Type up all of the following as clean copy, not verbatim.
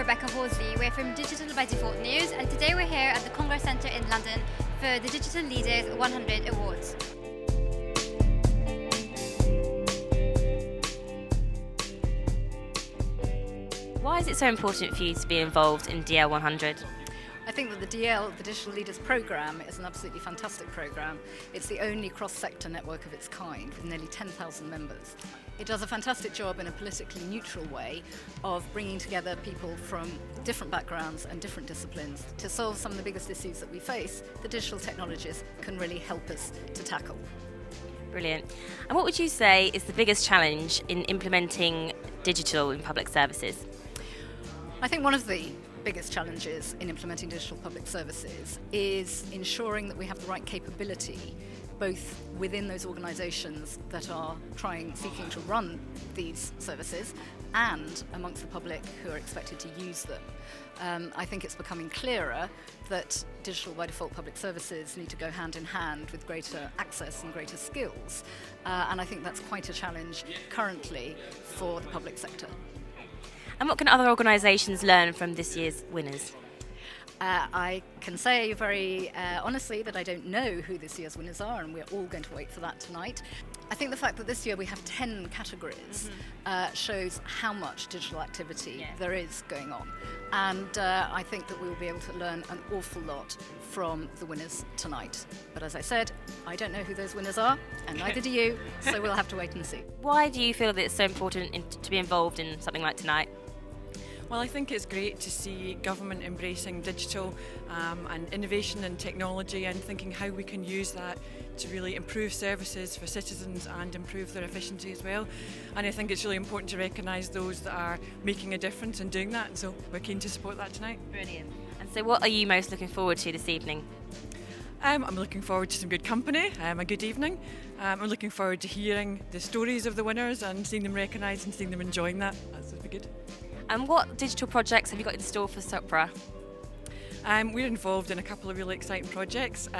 Rebecca Horsley. We're from Digital by Default News, and today we're here at the Congress Centre in London for the Digital Leaders 100 Awards. Why is it so important for you to be involved in DL100? I think that the DL, the Digital Leaders Programme, is an absolutely fantastic programme. It's the only cross-sector network of its kind, with nearly 10,000 members. It does a fantastic job in a politically neutral way of bringing together people from different backgrounds and different disciplines to solve some of the biggest issues that we face. The digital technologies can really help us to tackle. Brilliant. And what would you say is the biggest challenge in implementing digital in public services? I think one of the biggest challenges in implementing digital public services is ensuring that we have the right capability both within those organisations that are seeking to run these services and amongst the public who are expected to use them. I think it's becoming clearer that digital by default public services need to go hand in hand with greater access and greater skills, and I think that's quite a challenge currently for the public sector. And what can other organisations learn from this year's winners? I can say very honestly that I don't know who this year's winners are, and we're all going to wait for that tonight. I think the fact that this year we have 10 categories shows how much digital activity there is going on. And I think that we will be able to learn an awful lot from the winners tonight. But as I said, I don't know who those winners are, and neither do you, so we'll have to wait and see. Why do you feel that it's so important to be involved in something like tonight? Well, I think it's great to see government embracing digital and innovation and technology and thinking how we can use that to really improve services for citizens and improve their efficiency as well. And I think it's really important to recognise those that are making a difference in doing that, and so we're keen to support that tonight. Brilliant. And so what are you most looking forward to this evening? I'm looking forward to some good company, a good evening. I'm looking forward to hearing the stories of the winners and seeing them recognised and seeing them enjoying that. That's going to be good. And what digital projects have you got in store for SOPRA? We're involved in a couple of really exciting projects.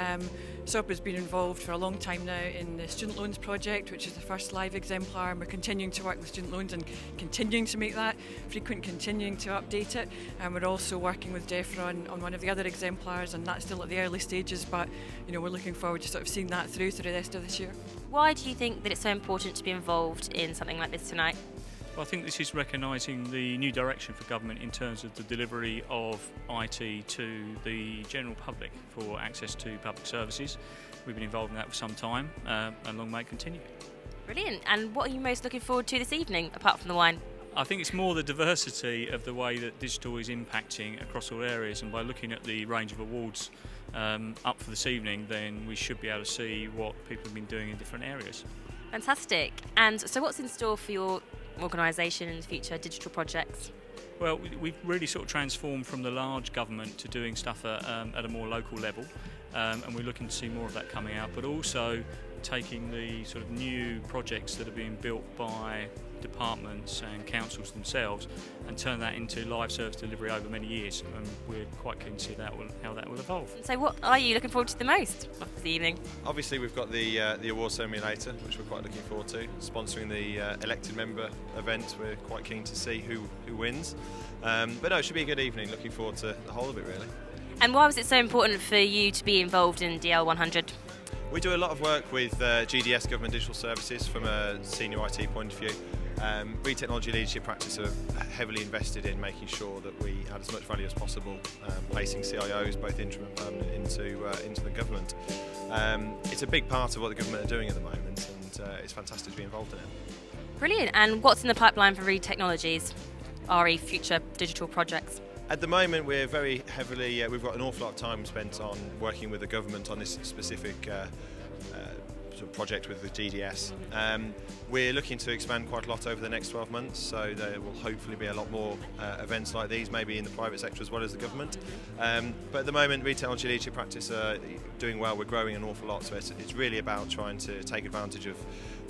SOPRA's been involved for a long time now in the student loans project, which is the first live exemplar, and we're continuing to work with student loans and continuing to make that frequent, continuing to update it. And we're also working with DEFRA on one of the other exemplars, and that's still at the early stages, but we're looking forward to sort of seeing that through the rest of this year. Why do you think that it's so important to be involved in something like this tonight? Well, I think this is recognising the new direction for government in terms of the delivery of IT to the general public for access to public services. We've been involved in that for some time, and long may it continue. Brilliant. And what are you most looking forward to this evening, apart from the wine? I think it's more the diversity of the way that digital is impacting across all areas, and by looking at the range of awards up for this evening, then we should be able to see what people have been doing in different areas. Fantastic. And so what's in store for your organisation and future digital projects? Well, we've really sort of transformed from the large government to doing stuff at a more local level, and we're looking to see more of that coming out, but also taking the sort of new projects that are being built by departments and councils themselves and turn that into live service delivery over many years, and we're quite keen to see how that will evolve. So what are you looking forward to the most of the evening? Obviously we've got the award ceremony later, which we're quite looking forward to. Sponsoring the elected member event, we're quite keen to see who wins. But no, it should be a good evening, looking forward to the whole of it really. And why was it so important for you to be involved in DL100? We do a lot of work with GDS, Government Digital Services, from a senior IT point of view. We Technology Leadership Practice are heavily invested in making sure that we add as much value as possible, placing CIOs, both interim and permanent, into the government. It's a big part of what the government are doing at the moment, and it's fantastic to be involved in it. Brilliant. And what's in the pipeline for Reed Technologies, RE future digital projects? At the moment, we're very heavily, we've got an awful lot of time spent on working with the government on this specific sort of project with the GDS. We're looking to expand quite a lot over the next 12 months, so there will hopefully be a lot more events like these, maybe in the private sector as well as the government. But at the moment, Reed Technology Leadership Practice are doing well. We're growing an awful lot, so it's really about trying to take advantage of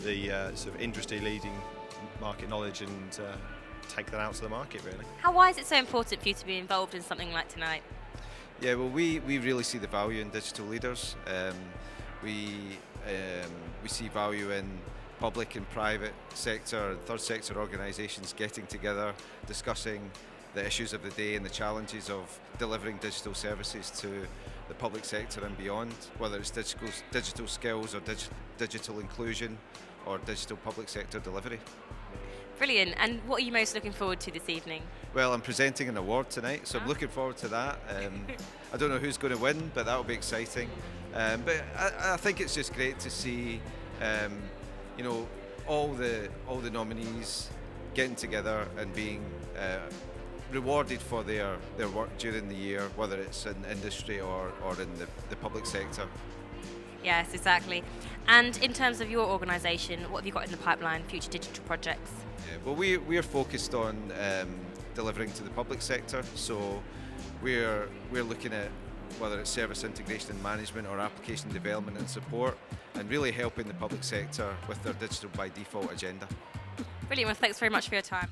the sort of industry-leading market knowledge and take that out to the market, really. Why is it so important for you to be involved in something like tonight? Yeah, well, we really see the value in digital leaders. We see value in public and private sector and third sector organisations getting together, discussing the issues of the day and the challenges of delivering digital services to the public sector and beyond, whether it's digital skills or digital inclusion or digital public sector delivery. Brilliant. And what are you most looking forward to this evening? Well, I'm presenting an award tonight, so I'm looking forward to that. I don't know who's going to win, but that'll be exciting. But I think it's just great to see, you know, all the nominees getting together and being rewarded for their work during the year, whether it's in industry or in the public sector. Yes, exactly. And in terms of your organisation, what have you got in the pipeline, future digital projects? Yeah, well, we're focused on delivering to the public sector, so we're looking at whether it's service integration and management or application development and support, and really helping the public sector with their digital by default agenda. Brilliant. Well, thanks very much for your time.